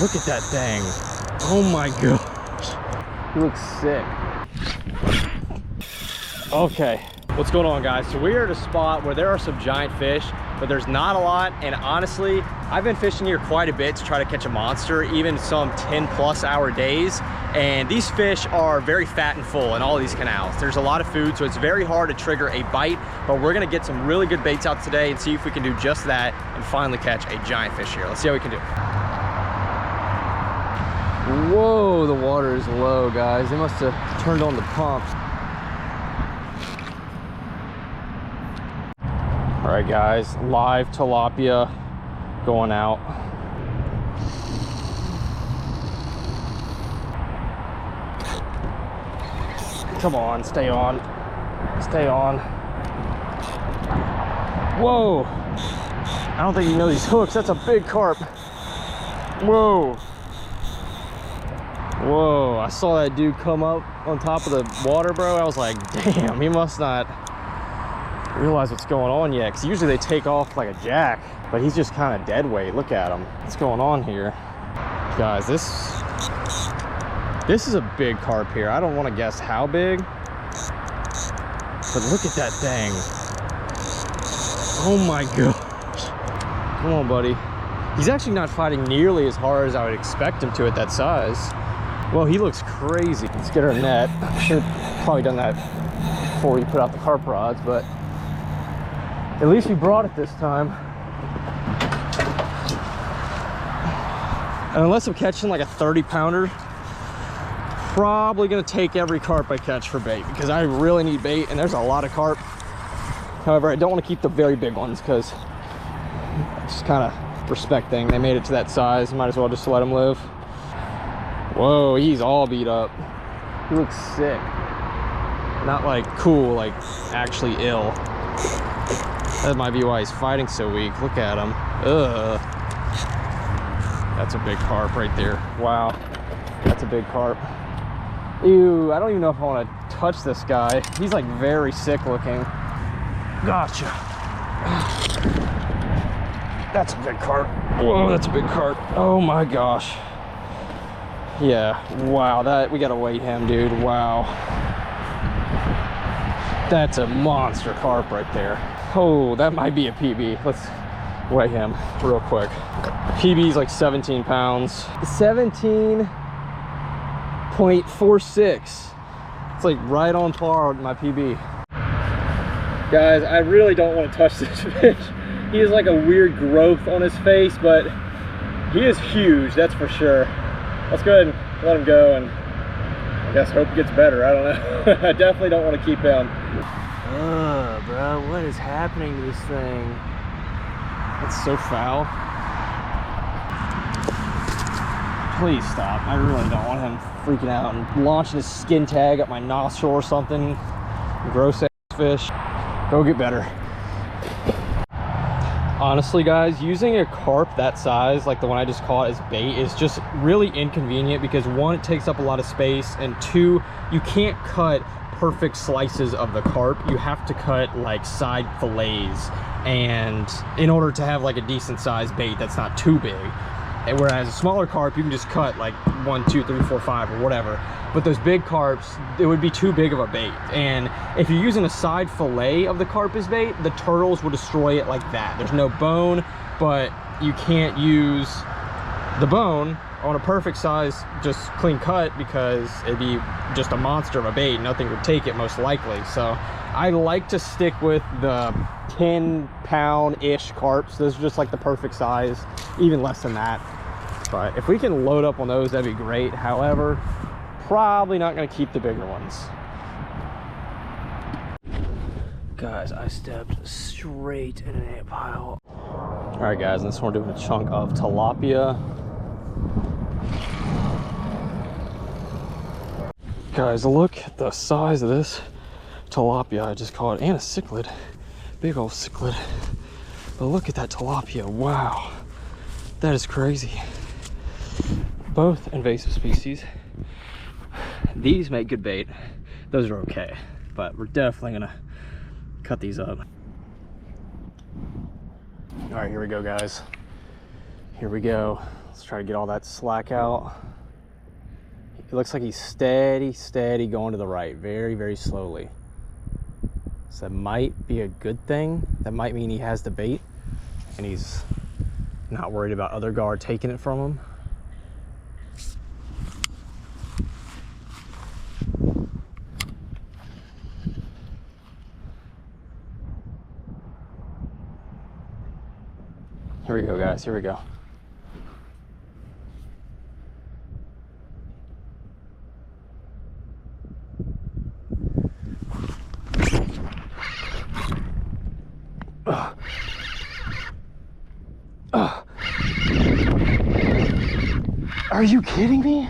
look at that thing. Oh my gosh. He looks sick. Okay, what's going on, guys? So we are at a spot where there are some giant fish, but there's not a lot. And honestly, I've been fishing here quite a bit to try to catch a monster, even some 10+ hour days. And these fish are very fat and full in all these canals. There's a lot of food, so it's very hard to trigger a bite, but we're gonna get some really good baits out today and see if we can do just that and finally catch a giant fish here. Let's see how we can do. Whoa, the water is low, guys. They must have turned on the pumps. All right, guys, live tilapia going out. Come on, stay on. Stay on. Whoa. I don't think you know these hooks. That's a big carp. Whoa. Whoa, I saw that dude come up on top of the water, bro. I was like, damn, he must not realize what's going on yet, because usually they take off like a jack, but he's just kind of dead weight. Look at him. What's going on here? Guys, this is a big carp here. I don't want to guess how big, but look at that thing. Oh my gosh. Come on, buddy. He's actually not fighting nearly as hard as I would expect him to at that size. Well, he looks crazy. Let's get our net. I should have probably done that before we put out the carp rods, but at least we brought it this time. And unless I'm catching like a 30-pounder, probably gonna take every carp I catch for bait, because I really need bait and there's a lot of carp. However, I don't want to keep the very big ones because it's just kind of respect thing. They made it to that size, might as well just let them live. Whoa, he's all beat up. He looks sick. Not like cool, like actually ill. That might be why he's fighting so weak. Look at him. Ugh. That's a big carp right there. Wow, that's a big carp. Ew, I don't even know if I want to touch this guy. He's like very sick looking. Gotcha. That's a big carp. Whoa, that's a big carp. Oh my gosh. Yeah, wow, that we gotta weight him, dude. Wow. That's a monster carp right there. Oh, that might be a PB. Let's weigh him real quick. PB's like 17 pounds. 17.46. It's like right on par with my PB. Guys, I really don't want to touch this fish. He has like a weird growth on his face, but he is huge, that's for sure. Let's go ahead and let him go and I guess hope he gets better. I don't know. I definitely don't want to keep him. Ugh, bro, what is happening to this thing? That's so foul. Please stop. I really don't want him freaking out and launching his skin tag up my nostril or something. Gross ass fish. Go get better. Honestly, guys, using a carp that size, like the one I just caught, as bait is just really inconvenient because one, it takes up a lot of space, and two, you can't cut perfect slices of the carp. You have to cut like side fillets, and in order to have like a decent sized bait that's not too big. And whereas a smaller carp, you can just cut like 1, 2, 3, 4, 5 or whatever. But those big carps, it would be too big of a bait. And if you're using a side fillet of the carp as bait, the turtles will destroy it like that. There's no bone, but you can't use the bone on a perfect size, just clean cut, because it'd be just a monster of a bait. Nothing would take it most likely. So I like to stick with the 10-pound-ish carps. Those are just like the perfect size, even less than that. But if we can load up on those, that'd be great. However, probably not going to keep the bigger ones. Guys, I stepped straight in an ant pile. All right, guys, and this one we're doing a chunk of tilapia. Guys, look at the size of this tilapia I just caught, and a cichlid. Big old cichlid. But look at that tilapia. Wow, that is crazy. Both invasive species. These make good bait. Those are okay, but we're definitely gonna cut these up. All right, here we go, guys. Here we go. Let's try to get all that slack out. It looks like he's steady going to the right, very, very slowly. So that might be a good thing. That might mean he has the bait and he's not worried about other gar taking it from him. Here we go, guys, here we go. Are you kidding me?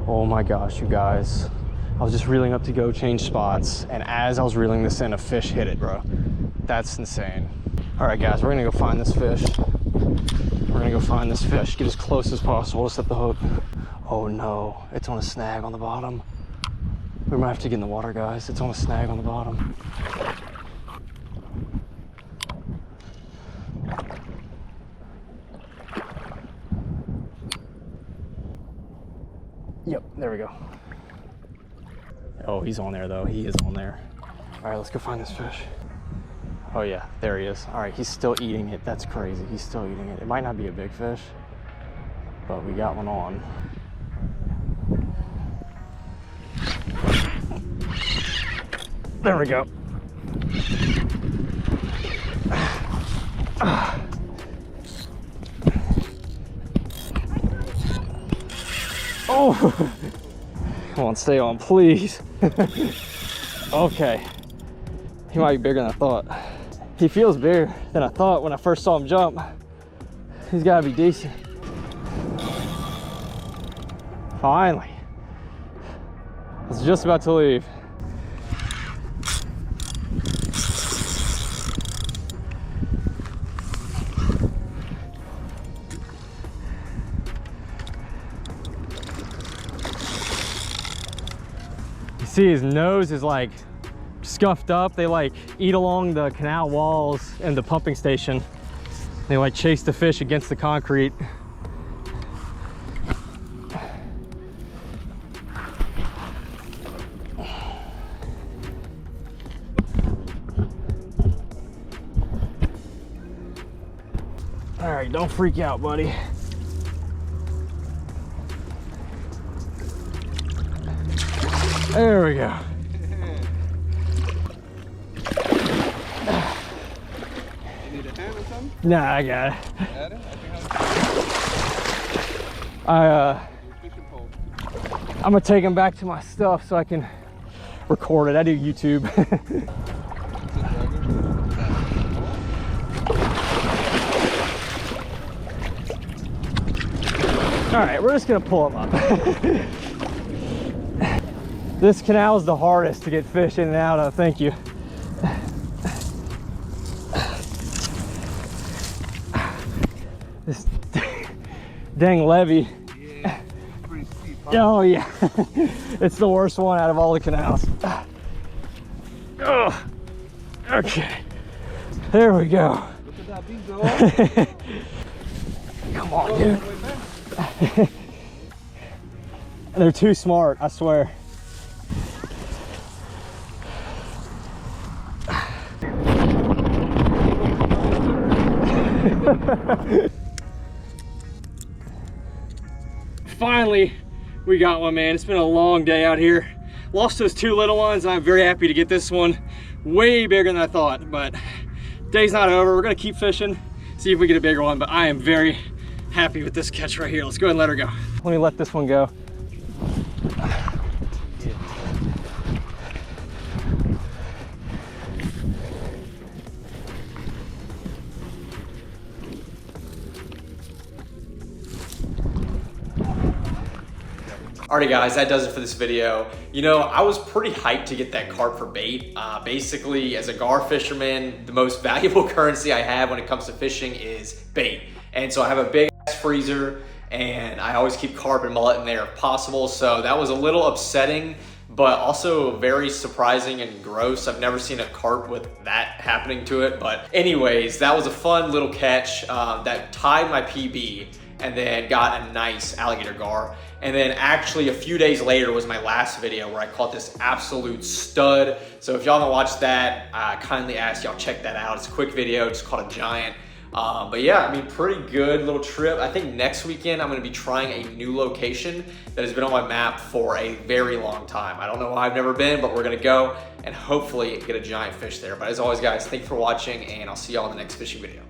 Oh my gosh, you guys. I was just reeling up to go change spots, and as I was reeling this in, a fish hit it, bro. That's insane. All right, guys, we're gonna go find this fish. We're gonna go find this fish, get as close as possible to set the hook. Oh no, it's on a snag on the bottom. We might have to get in the water, guys. It's on a snag on the bottom. Yep, there we go. Oh, he's on there though. He is on there. All right, let's go find this fish. Oh yeah, there he is. All right, he's still eating it. That's crazy. He's still eating it. It might not be a big fish, but we got one on. There we go. Oh, come on, stay on, please. Okay, he might be bigger than I thought. He feels bigger than I thought when I first saw him jump. He's gotta be decent. Finally. I was just about to leave. See, his nose is like scuffed up. They like eat along the canal walls and the pumping station. They like chase the fish against the concrete. All right, don't freak out, buddy. There we go. You need a hand or something? Nah, I got it. Got it? I'm gonna take him back to my stuff so I can record it. I do YouTube. All right, we're just gonna pull him up. This canal is the hardest to get fish in and out of, thank you. This dang levee. Yeah, pretty steep, huh? Oh yeah, it's the worst one out of all the canals. Oh, okay, there we go. Look at that beat go. Come on, dude. They're too smart, I swear. Finally, we got one, man. It's been a long day out here. Lost those two little ones. I'm very happy to get this one. Way bigger than I thought, but day's not over. We're gonna keep fishing, see if we get a bigger one, but I am very happy with this catch right here. Let's go ahead and let her go. Let me let this one go. Alrighty guys, that does it for this video. You know, I was pretty hyped to get that carp for bait. Basically, as a gar fisherman, the most valuable currency I have when it comes to fishing is bait. And so I have a big ass freezer and I always keep carp and mullet in there if possible. So that was a little upsetting, but also very surprising and gross. I've never seen a carp with that happening to it. But anyways, that was a fun little catch that tied my PB and then got a nice alligator gar. And then actually a few days later was my last video where I caught this absolute stud. So if y'all haven't watched that, I kindly ask y'all check that out. It's a quick video, just caught a giant. But yeah, I mean, pretty good little trip. I think next weekend I'm gonna be trying a new location that has been on my map for a very long time. I don't know why I've never been, but we're gonna go and hopefully get a giant fish there. But as always, guys, thanks for watching, and I'll see y'all in the next fishing video.